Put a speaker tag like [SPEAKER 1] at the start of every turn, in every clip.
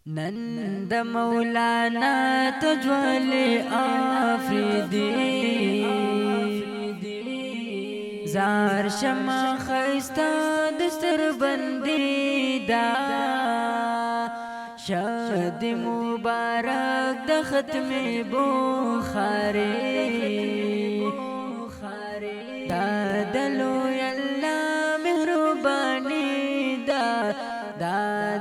[SPEAKER 1] نند مولانا تجوال آفریدی زار شما خیستا دستر بندی دا شاد مبارک د ختم بخاری دا دلو یلا مهربانی دا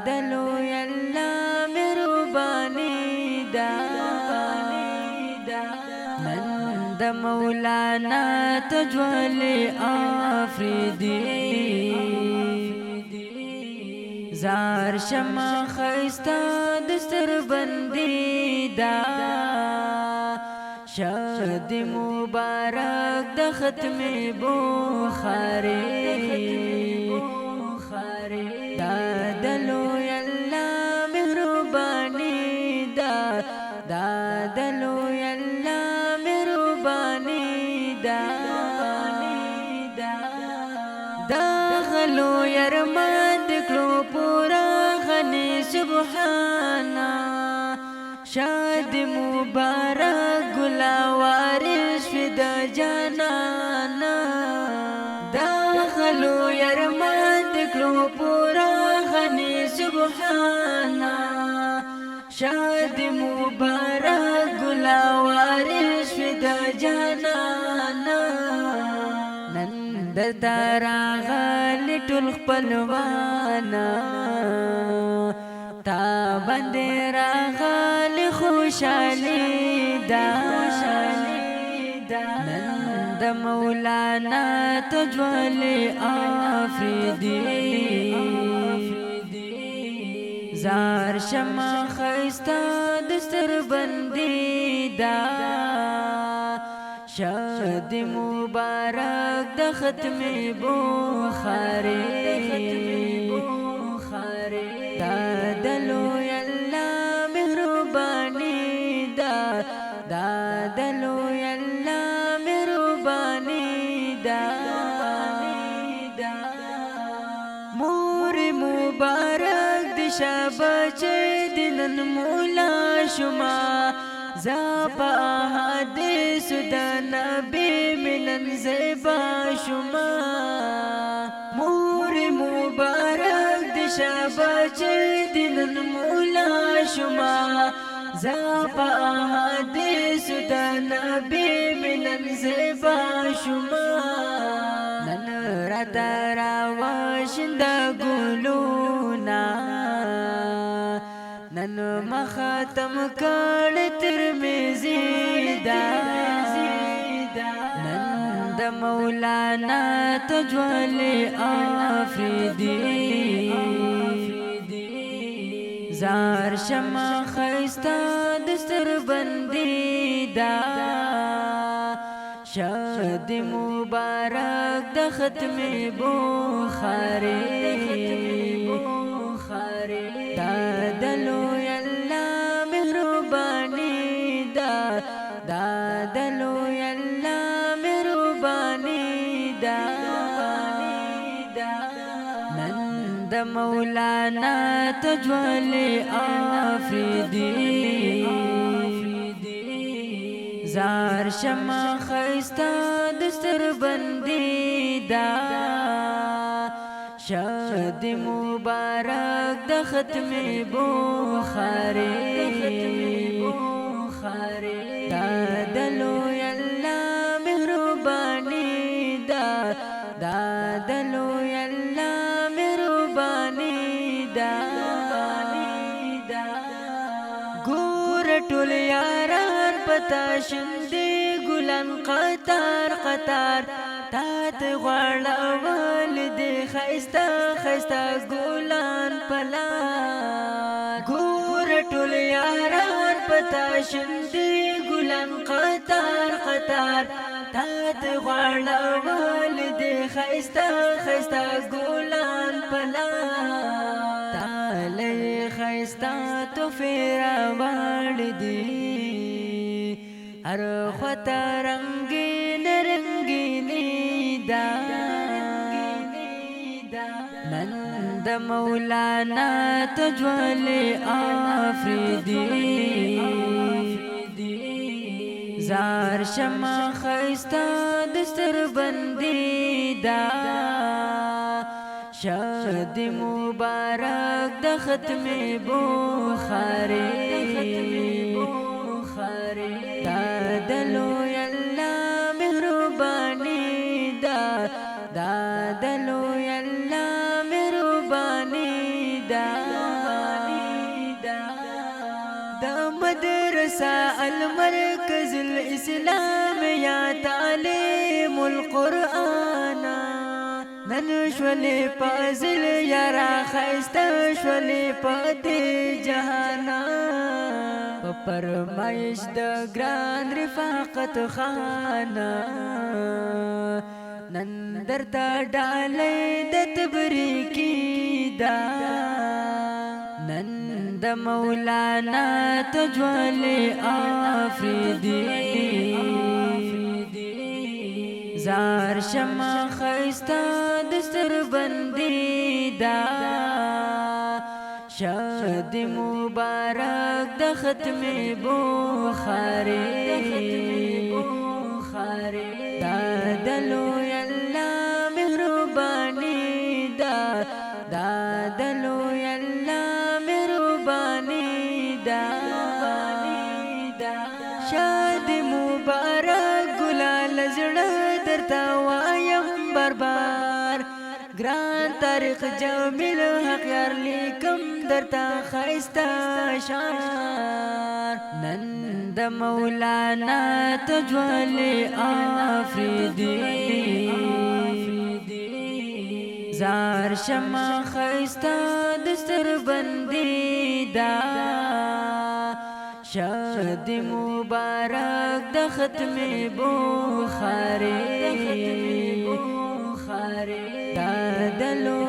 [SPEAKER 1] دلو یلا مهربانی دا نند مولانا تجوال آفریدی زار شما خیستا دستر بندی دا شاد مبارک د ختم بخاری دا دلو یلا مهربانی دا دلو یلا مهربانی دا داخلو یرمان دکلو پورا غنی سبحانا شاد مبارک گلا وارش فدا جانانا داخلو یرمان دکلو پورا غنی سبحانا شاد مبارک گلا وارش فدا جانانا نند تارا غالی ټول خپلوانا تا باندې راغلی خوشحالي دا نند مولانا تجوال آفریدی زار شما خیستا دستر بندی دا شاد مبارک د ختم بخاری دا دلو یلا مهربانی دا دلو یلا مهربانی دا مور مبارک د شابچ دنن مولا شما زاپا حدیث دا نبی منن زیبا شما مور مبارک د شابچ دنن مولا شما زاپا حدیث دا نبی منن زیبا شما نن راتا راواشند گلونا نن مخاتم کړ ترمذی دا نند مولانا تجوال آفریدی زار شما خیستا دستر بندی دا شاد مبارک د ختم بخاری دا دلو یلا مهربانی دا دلو یلا مهربانی دا نند مولانا تجوال آفریدی زار شما خیستا دستر بندی دا شاد مبارک د ختم بخاری دا دلو یلا مهربانی دا دلو یلا مهربانی دا ګور ټول یاران پتا شندې ګلان قطار قطار تات غړول دې خيستا خيستا ګلان پلا ګور ټول یاران پتا شندې ګلان قطار قطار تات غړول دې خيستا خيستا ګلان پلا تاله خيستا تو فیرا باړ دې هر خطا رنگین رنگینی دا نند مولانا تجوال آفریدی زار شما خیستا دستر بندی دا شاد مبارک د ختم بخاری دا دلو یلا مهربانی دا دلو یلا مهربانی دا مدرسة المركز الإسلام يا تعليم القرآن ننشولي پازل يارا خيستشولي پدي جهانا پرمائش د گران رفاقت خانا نن درتا ډالۍ د تبریکی دا نن د مولانا تجوال آفریدی زار شما خیستا دستر بندی دا شاد مبارک د ختم بخاری دا دلو یلا مهربانی دا دلو یلا مهربانی دا شاد مبارک گلال زړه درته وایم بار گران تاریخ جمیل حق یار لیکم درتا خیستا شعر نن د مولانا تجوال آفریدی زار شما خیستا دستر بندی دا شاد مبارک د ختم بخاری دا دلو